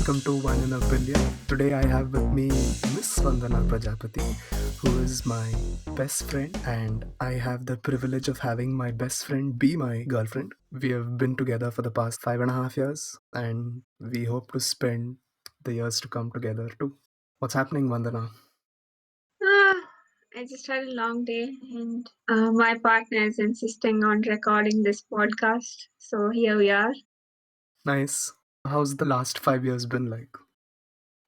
welcome to One in a Billion. Today I have with me Miss Vandana Prajapati, who is my best friend, and I have the privilege of having my best friend be my girlfriend. We have been together for the past 5.5 years, and we hope to spend the years to come together too. What's happening, Vandana? Ah, I just had a long day, and my partner is insisting on recording this podcast. So here we are. Nice. How's the last 5 years been like?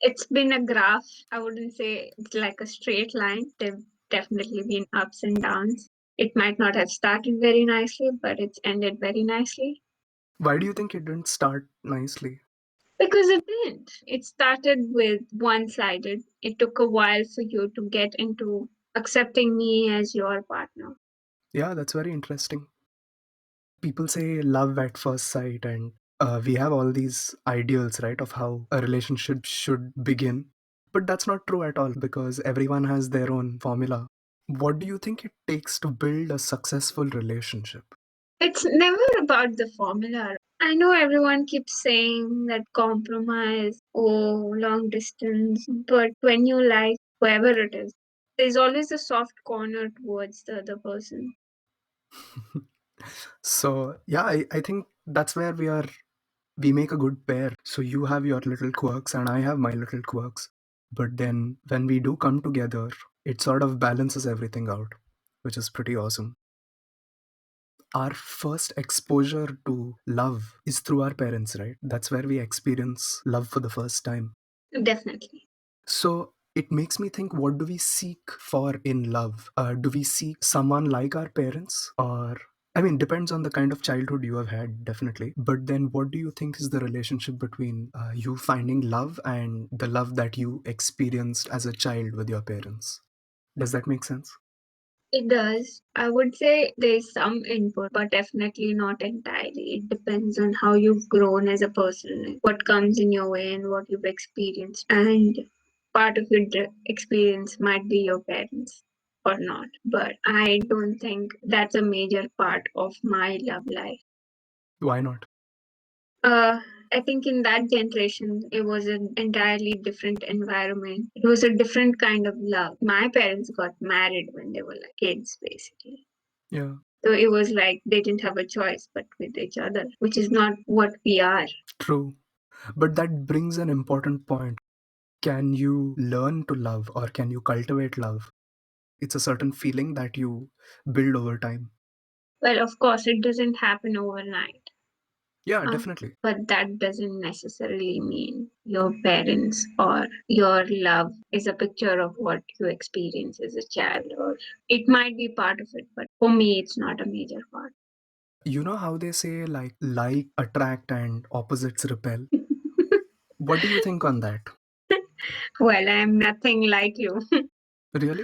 It's been a graph. I wouldn't say it's like a straight line. There've definitely been ups and downs. It might not have started very nicely, but it's ended very nicely. Why do you think it didn't start nicely? Because it didn't. It started with one sided. It took a while for you to get into accepting me as your partner. Yeah, that's very interesting. People say love at first sight, and we have all these ideals, right, of how a relationship should begin. But that's not true at all because everyone has their own formula. What do you think it takes to build a successful relationship? It's never about the formula. I know everyone keeps saying that compromise or long distance, but when you like whoever it is, there's always a soft corner towards the other person. So yeah, I think that's where we make a good pair. So you have your little quirks and I have my little quirks, but then when we do come together, it sort of balances everything out, which is pretty awesome. Our first exposure to love is through our parents, right? That's where we experience love for the first time. Definitely. So it makes me think, what do we seek for in love? Do we seek someone like our parents? Or, I mean, depends on the kind of childhood you have had, definitely. But then what do you think is the relationship between you finding love and the love that you experienced as a child with your parents? Does that make sense? It does. I would say there's some input, but definitely not entirely. It depends on how you've grown as a person, what comes in your way, and what you've experienced. And part of your experience might be your parents or not. But I don't think that's a major part of my love life. Why not? Uh, I think in that generation, it was an entirely different environment. It was a different kind of love. My parents got married when they were like kids, basically. Yeah, So it was like they didn't have a choice but with each other, which is not what we are. true. But that brings an important point. Can you learn to love or can you cultivate love? It's a certain feeling that you build over time. Well, of course, it doesn't happen overnight. Yeah, Uh, definitely. but that doesn't necessarily mean your parents or your love is a picture of what you experience as a child, or it might be part of it, but for me, it's not a major part. You know how they say like attract and opposites repel? What do you think on that? Well, I'm nothing like you. Really?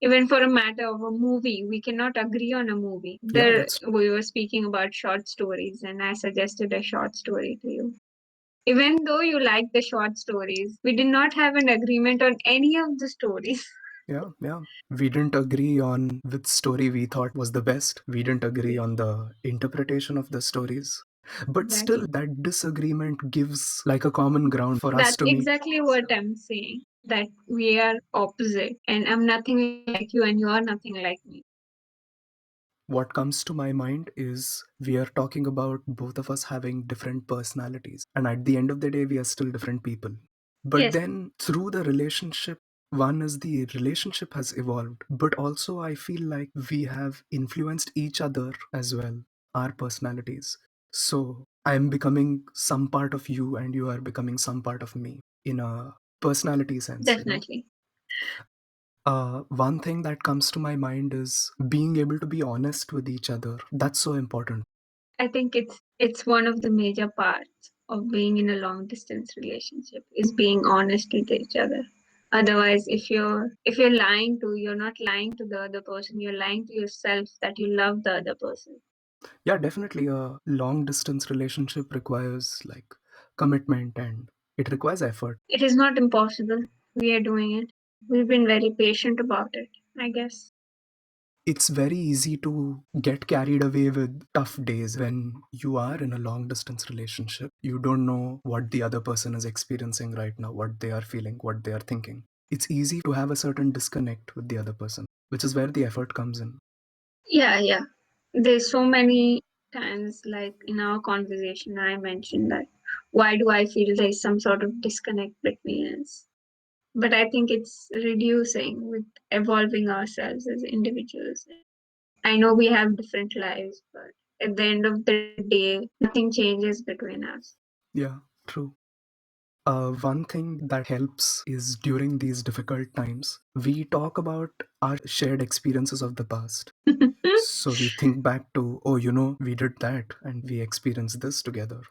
Even for a matter of a movie, we cannot agree on a movie. Yeah, There, that's we were speaking about short stories, and I suggested a short story to you. Even though you like the short stories, we did not have an agreement on any of the stories. yeah, yeah. We didn't agree on which story we thought was the best. We didn't agree on the interpretation of the stories. But Exactly. still, that disagreement gives like a common ground for us That's to meet. exactly what I'm saying. That we are opposite, and I'm nothing like you, and you are nothing like me. What comes to my mind is we are talking about both of us having different personalities. And at the end of the day, we are still different people. But Yes, then through the relationship, one is the relationship has evolved. But also, I feel like we have influenced each other as well, our personalities. So I'm becoming some part of you, and you are becoming some part of me in a personality sense. definitely. One thing that comes to my mind is being able to be honest with each other. That's so important. I think it's one of the major parts of being in a long distance relationship is being honest with each other. Otherwise, if you're lying to, you're not lying to the other person, you're lying to yourself that you love the other person. Yeah, definitely. A long distance relationship requires like commitment and it requires effort. It is not impossible. We are doing it. We've been very patient about it, I guess. It's very easy to get carried away with tough days when you are in a long distance relationship. You don't know what the other person is experiencing right now, what they are feeling, what they are thinking. It's easy to have a certain disconnect with the other person, which is where the effort comes in. Yeah, yeah. There's so many times, like in our conversation, I mentioned that why do I feel there's some sort of disconnect between us? But I think it's reducing with evolving ourselves as individuals. I know we have different lives, but at the end of the day, nothing changes between us. Yeah, true. One thing that helps is during these difficult times, we talk about our shared experiences of the past. So we think back to, oh, we did that and we experienced this together.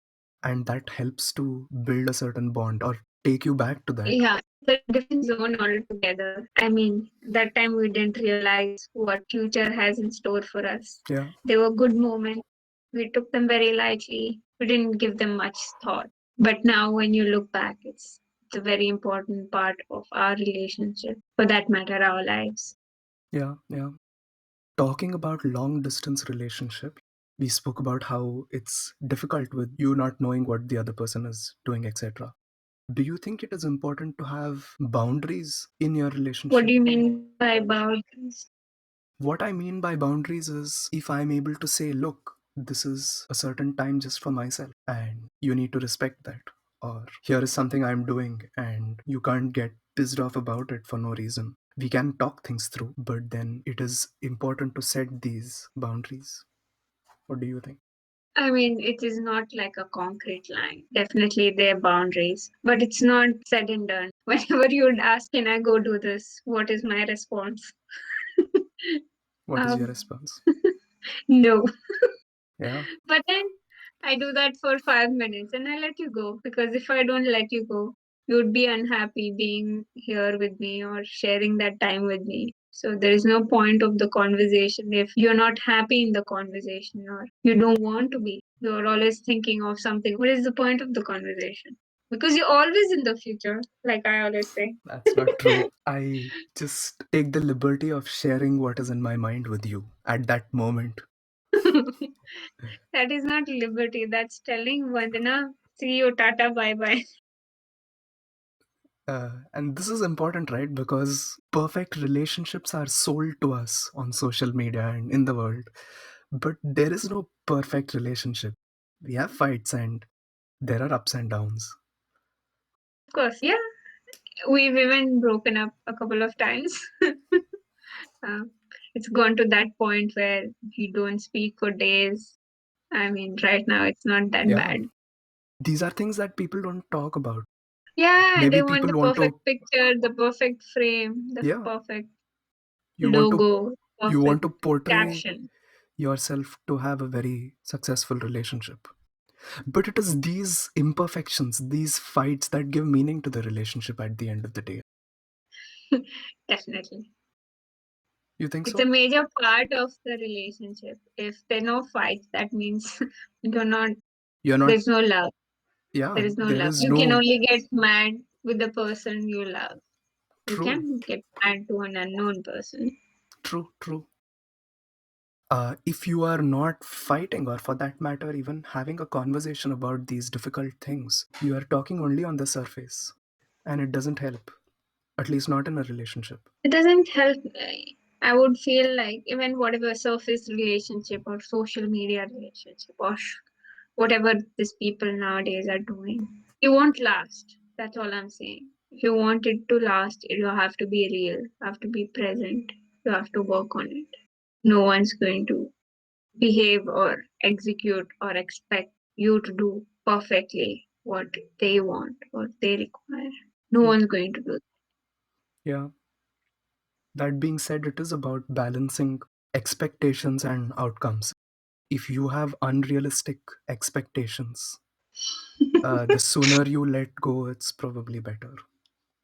And that helps to build a certain bond or take you back to that. Yeah, it's a different zone altogether. I mean, that time we didn't realize what future has in store for us. Yeah, They were good moments. We took them very lightly. We didn't give them much thought. But now, when you look back, it's a very important part of our relationship, for that matter, our lives. yeah, yeah. Talking about long distance relationship, we spoke about how it's difficult with you not knowing what the other person is doing, etc. Do you think it is important to have boundaries in your What do relationship? you mean by boundaries? What I mean by boundaries is if I'm able to say, look, this is a certain time just for myself, and you need to respect that. Or here is something I'm doing, and you can't get pissed off about it for no reason. We can talk things through, but then it is important to set these boundaries. What do you think? I mean, it is not like a concrete line. Definitely there are boundaries, but it's not said and done. Whenever you would ask, can I go do this? What is my response? What is your um, response? no. Yeah, But then I do that for 5 minutes and I let you go, because if I don't let you go, you would be unhappy being here with me or sharing that time with me. So there is no point of the conversation if you're not happy in the conversation or you don't want to be. You're always thinking of something. What is the point of the conversation? Because you're always in the future, like I always say. that's not true. I just take the liberty of sharing what is in my mind with you at that moment. That is not liberty. That's telling Vandana, see you, tata, bye bye. And this is important, right? Because perfect relationships are sold to us on social media and in the world. But there is no perfect relationship. We have fights and there are ups and downs. Of course, yeah. We've even broken up a couple of times. uh, it's gone to that point where we don't speak for days. I mean, right now it's not that Yeah. bad. These are things that people don't talk about. Yeah, Maybe they want people the want to, perfect picture, the perfect frame, the yeah, perfect you want to logo, you want perfect to portray caption. yourself to have a very successful relationship. But it is these imperfections, these fights that give meaning to the relationship at the end of the day. Definitely. You think It's a so? major part of the relationship. If there are no fights, that means you're not, You're not, there's no love. yeah, There is no there love. is You can no only get mad with the person you love. You true, can't get mad to an unknown person. true, true. If you are not fighting, or for that matter, even having a conversation about these difficult things, you are talking only on the surface, and it doesn't help, at least not in a relationship. It doesn't help. I would feel like even whatever surface relationship or social media relationship or whatever these people nowadays are doing, it won't last. That's all I'm saying. If you want it to last, you have to be real, you have to be present, you have to work on it. No one's going to behave or execute or expect you to do perfectly what they want, what they require. No Yeah. one's going to do. Yeah. That being said, it is about balancing expectations and outcomes. If you have unrealistic expectations, the sooner you let go, it's probably better.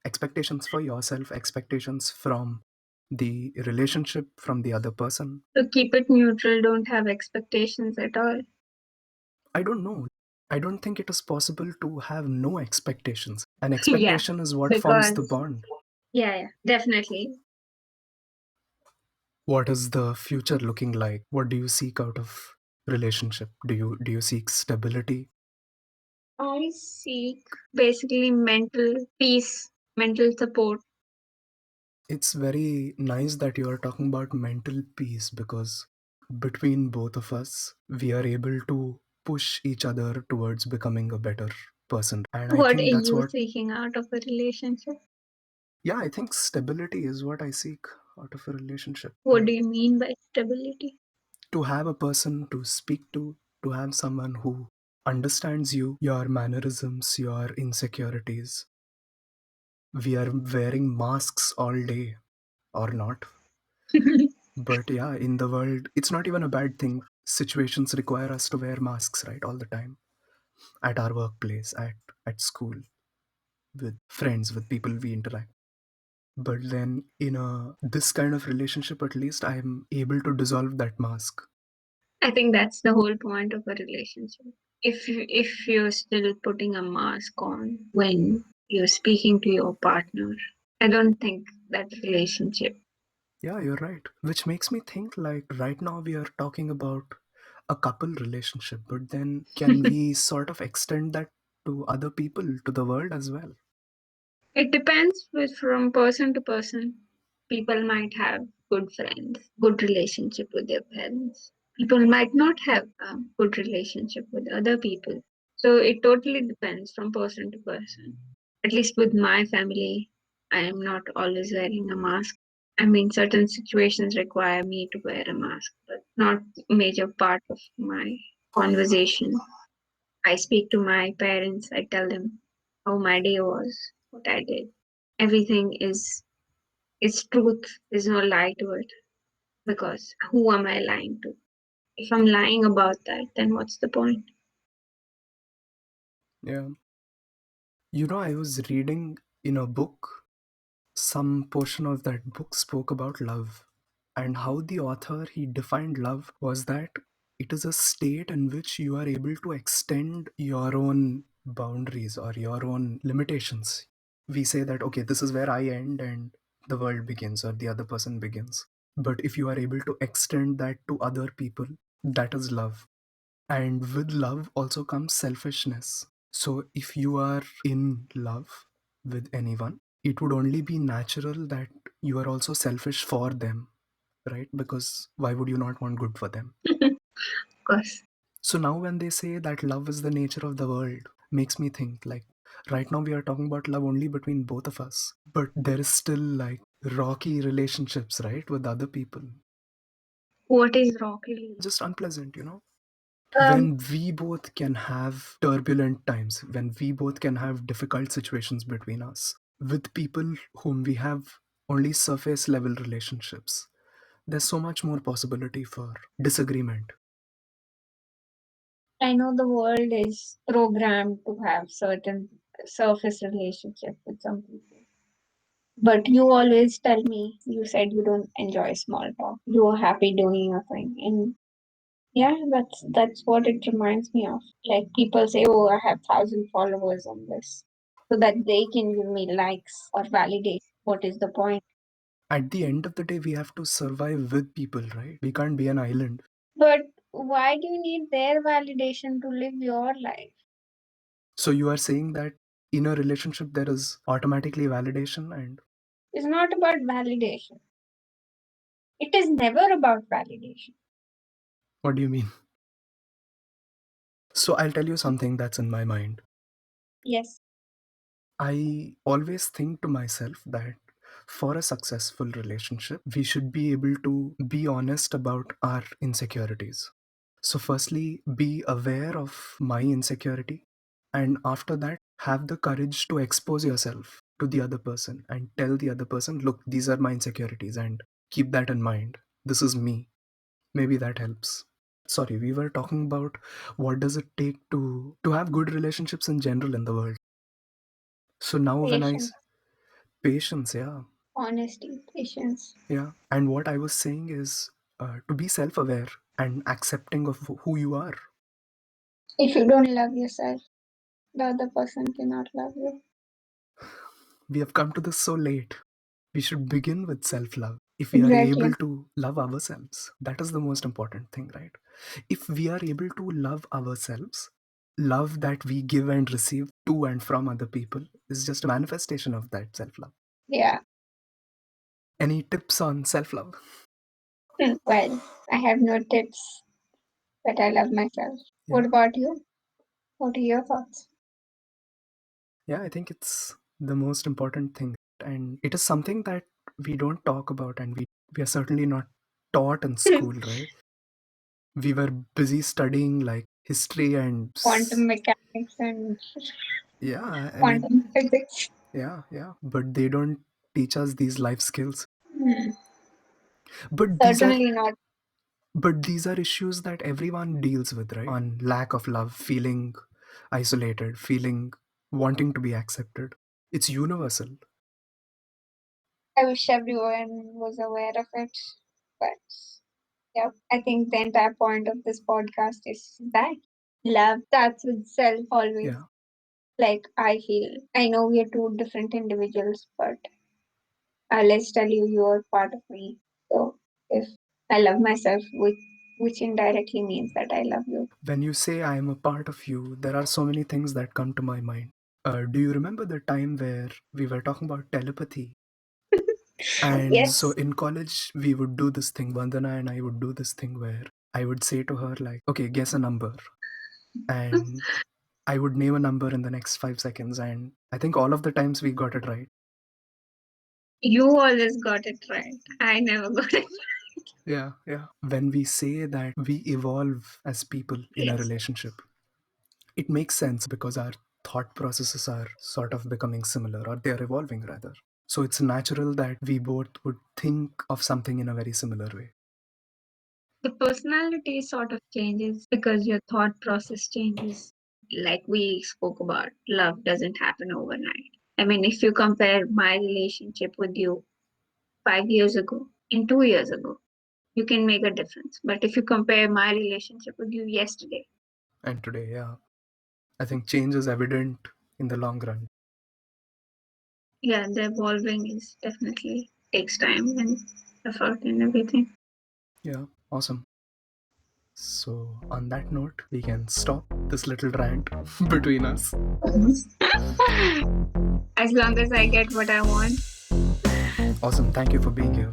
Expectations for yourself, expectations from the relationship, from the other person. So keep it neutral, don't have expectations at all. I don't know. I don't think it is possible to have no expectations. An Yeah, expectation is what forms the because bond. yeah, yeah, definitely. What is the future looking like? What do you seek out of relationship? Do you seek stability? I seek basically mental peace, mental support. It's very nice that you are talking about mental peace, because between both of us, we are able to push each other towards becoming a better person. And I What are think that's you what, seeking out of a relationship? yeah, I think stability is what I seek out of a relationship. What do you mean by stability? To have a person to speak to have someone who understands you, your mannerisms, your insecurities. We are wearing masks all day, or not. But yeah, in the world, it's not even a bad thing. Situations require us to wear masks, right, all the time. At our workplace, at school, with friends, with people we interact. But then in a this kind of relationship, at least I am able to dissolve that mask. I think that's the whole point of a relationship. If you're still putting a mask on when you're speaking to your partner, I don't think that relationship. Yeah, you're right. Which makes me think, like, right now we are talking about a couple relationship, but then can we sort of extend that to other people, to the world as well? It depends from person to person. People might have good friends, good relationship with their parents. People might not have a good relationship with other people. So it totally depends from person to person. At least with my family, I am not always wearing a mask. I mean, certain situations require me to wear a mask, but not a major part of my conversation. I speak to my parents, I tell them how my day was, what I did. Everything is truth. There's no lie to it. Because who am I lying to? If I'm lying about that, then what's the point? Yeah. I was reading in a book, some portion of that book spoke about love, and how the author he defined love was that it is a state in which you are able to extend your own boundaries or your own limitations. We say that, okay, this is where I end and the world begins, or the other person begins. But if you are able to extend that to other people, that is love. And with love also comes selfishness. So if you are in love with anyone, it would only be natural that you are also selfish for them, right? Because why would you not want good for them? Of course. So now when they say that love is the nature of the world, makes me think, like, right now we are talking about love only between both of us, but there is still like rocky relationships, right, with other people. What is rocky? Just unpleasant. Um, When we both can have turbulent times, when we both can have difficult situations between us with people whom we have only surface level relationships, there's so much more possibility for disagreement. I know the world is programmed to have certain surface relationship with some people. But you always tell me, you said you don't enjoy small talk. You're happy doing your thing. And yeah, that's what it reminds me of. Like people say, oh, I have 1,000 followers on this. So that they can give me likes or validate. What is the point? At the end of the day, we have to survive with people, right? We can't be an island. But why do you need their validation to live your life? So you are saying that in a relationship there is automatically validation, and It's not about validation. It is never about validation. what do you mean? So I'll tell you something that's in my mind. Yes. I always think to myself that for a successful relationship, we should be able to be honest about our insecurities. So, firstly, be aware of my insecurity, and after that, have the courage to expose yourself to the other person and tell the other person, look, these are my insecurities, and keep that in mind. This is me. Maybe that helps. Sorry, we were talking about what does it take to have good relationships in general in the world. So now when Patience, patience, yeah, honesty, patience. yeah. And what I was saying is to be self aware and accepting of who you are. If you don't love yourself, the other person cannot love you. We have come to this so late. We should begin with self love. If we are able Exactly. to love ourselves, that is the most important thing, right? If we are able to love ourselves, love that we give and receive to and from other people is just a manifestation of that self love. Yeah. Any tips on self love? Well, I have no tips, but I love myself. What Yeah. about you? What are your thoughts? Yeah, I think it's the most important thing. And it is something that we don't talk about, and we are certainly not taught in school, right? We were busy studying like history and Quantum mechanics and yeah, I mean, quantum physics. yeah, but they don't teach us these life skills. Hmm. But these are Certainly not. but these are issues that everyone deals with, right? On lack of love, feeling isolated, feeling wanting to be accepted. It's universal. I wish everyone was aware of it, but yeah, I think the entire point of this podcast is that love starts with self always. Yeah. Like I feel, I know we are two different individuals, but let's tell you, you're part of me. So if I love myself, which indirectly means that I love you. When you say I am a part of you, there are so many things that come to my mind. Do you remember the time where we were talking about telepathy? And so Yes, in college, we would do this thing, Vandana and I would do this thing where I would say to her, like, okay, guess a number. And I would name a number in the next 5 seconds. And I think all of the times we got it right. you always got it right. I never got it. Yeah. When we say that we evolve as people in a Yes. relationship, it makes sense because our thought processes are sort of becoming similar, or they are evolving rather. So it's natural that we both would think of something in a very similar way. The personality sort of changes because your thought process changes. Like we spoke about, love doesn't happen overnight. I mean, if you compare my relationship with you 5 years ago and 2 years ago, you can make a difference. But if you compare my relationship with you yesterday, And today, yeah, I think change is evident in the long run. yeah, the evolving is definitely takes time and effort and everything. Yeah, awesome. So, on that note, we can stop this little rant between us. As long as I get what I want. Awesome. Thank you for being here.